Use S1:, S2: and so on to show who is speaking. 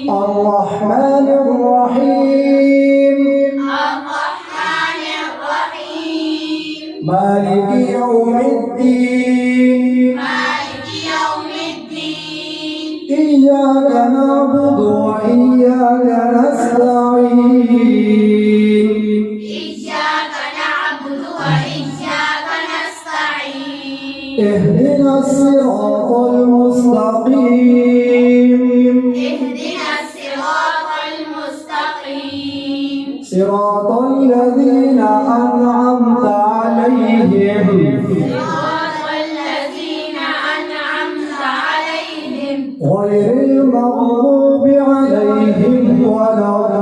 S1: الرحمن الرحيم مالك يوم الدين إياك نعبد وإياك نستعين اهدنا الصراط المستقيم صراط الذين أنعمت عليهم غير المغضوب عليهم ولا